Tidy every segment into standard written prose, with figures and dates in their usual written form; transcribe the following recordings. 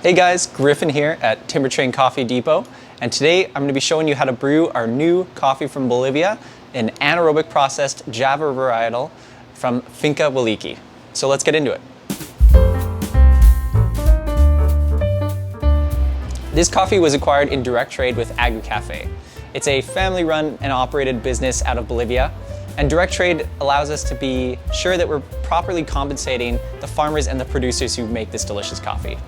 Hey guys, Griffin here at Timbertrain Coffee Depot, and today I'm going to be showing you how to brew our new coffee from Bolivia, an anaerobic processed Java varietal from Finca Waliki. So let's get into it. This coffee was acquired in direct trade with Agricafe. It's a family-run and operated business out of Bolivia, and direct trade allows us to be sure that we're properly compensating the farmers and the producers who make this delicious coffee.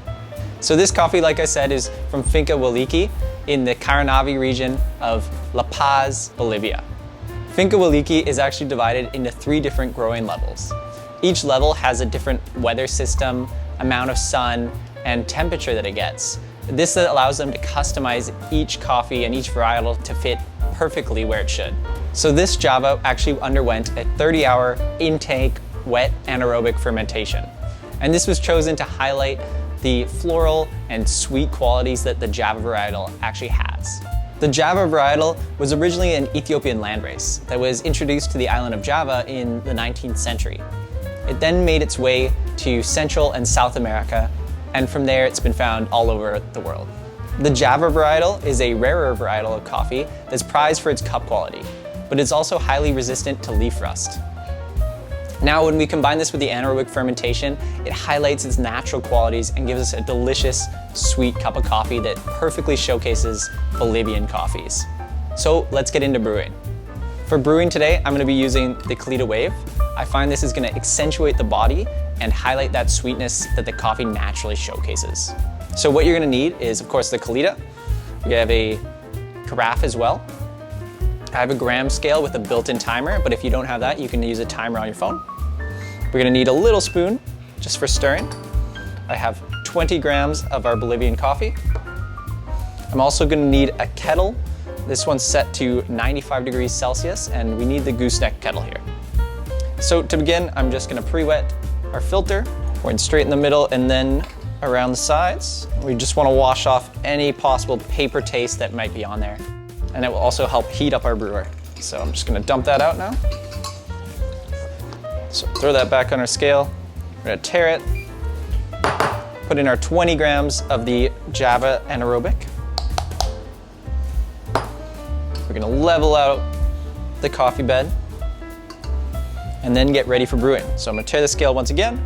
So this coffee, like I said, is from Finca Waliki in the Caranavi region of La Paz, Bolivia. Finca Waliki is actually divided into 3 different growing levels. Each level has a different weather system, amount of sun, and temperature that it gets. This allows them to customize each coffee and each varietal to fit perfectly where it should. So this Java actually underwent a 30-hour intake wet anaerobic fermentation. And this was chosen to highlight the floral and sweet qualities that the Java varietal actually has. The Java varietal was originally an Ethiopian landrace that was introduced to the island of Java in the 19th century. It then made its way to Central and South America, and from there it's been found all over the world. The Java varietal is a rarer varietal of coffee that's prized for its cup quality, but it's also highly resistant to leaf rust. Now, when we combine this with the anaerobic fermentation, it highlights its natural qualities and gives us a delicious, sweet cup of coffee that perfectly showcases Bolivian coffees. So let's get into brewing. For brewing today, I'm going to be using the Kalita Wave. I find this is going to accentuate the body and highlight that sweetness that the coffee naturally showcases. So what you're going to need is, of course, the Kalita. We have a carafe as well. I have a gram scale with a built-in timer, but if you don't have that, you can use a timer on your phone. We're going to need a little spoon just for stirring. I have 20 grams of our Bolivian coffee. I'm also going to need a kettle. This one's set to 95 degrees Celsius, and we need the gooseneck kettle here. So to begin, I'm just going to pre-wet our filter. Going straight in the middle and then around the sides. We just want to wash off any possible paper taste that might be on there. And it will also help heat up our brewer. So I'm just going to dump that out now. So throw that back on our scale. We're going to tare it. Put in our 20 grams of the Java anaerobic. We're going to level out the coffee bed and then get ready for brewing. So I'm going to tare the scale once again,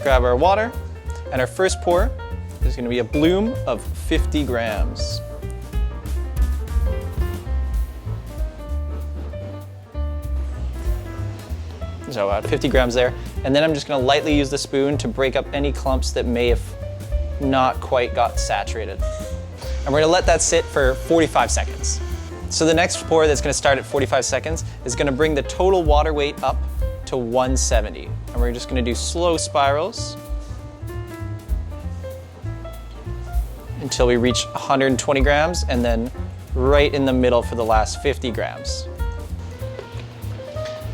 grab our water, and our first pour is going to be a bloom of 50 grams. So about 50 grams there. And then I'm just going to lightly use the spoon to break up any clumps that may have not quite got saturated. And we're going to let that sit for 45 seconds. So the next pour that's going to start at 45 seconds is going to bring the total water weight up to 170. And we're just going to do slow spirals until we reach 120 grams, and then right in the middle for the last 50 grams.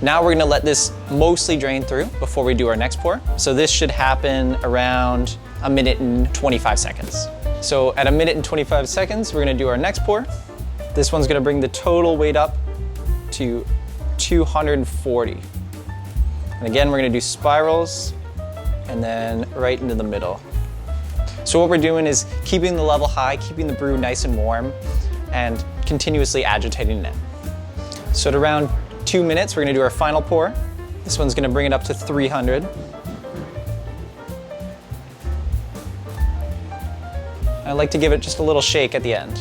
Now we're going to let this mostly drain through before we do our next pour. So this should happen around 1 minute and 25 seconds. So at 1 minute and 25 seconds, we're going to do our next pour. This one's going to bring the total weight up to 240. And again, we're going to do spirals and then right into the middle. So what we're doing is keeping the level high, keeping the brew nice and warm, and continuously agitating it. So at around 2 minutes, we're going to do our final pour. This one's going to bring it up to 300. I like to give it just a little shake at the end.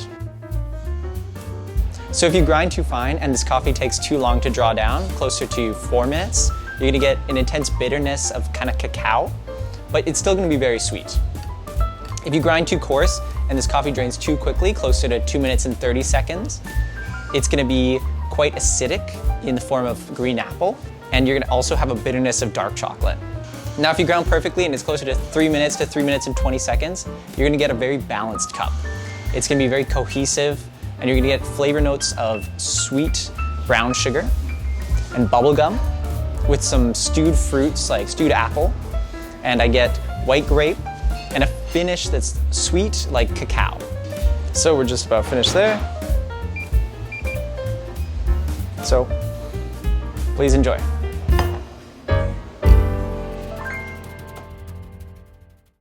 So if you grind too fine and this coffee takes too long to draw down, closer to 4 minutes, you're going to get an intense bitterness of kind of cacao, but it's still going to be very sweet. If you grind too coarse and this coffee drains too quickly, closer to 2 minutes and 30 seconds, it's going to be quite acidic in the form of green apple, and you're going to also have a bitterness of dark chocolate. Now, if you ground perfectly and it's closer to 3 minutes to 3 minutes and 20 seconds, you're going to get a very balanced cup. It's going to be very cohesive, and you're going to get flavor notes of sweet brown sugar and bubblegum with some stewed fruits like stewed apple, and I get white grape and a finish that's sweet like cacao. So we're just about finished there. So please enjoy.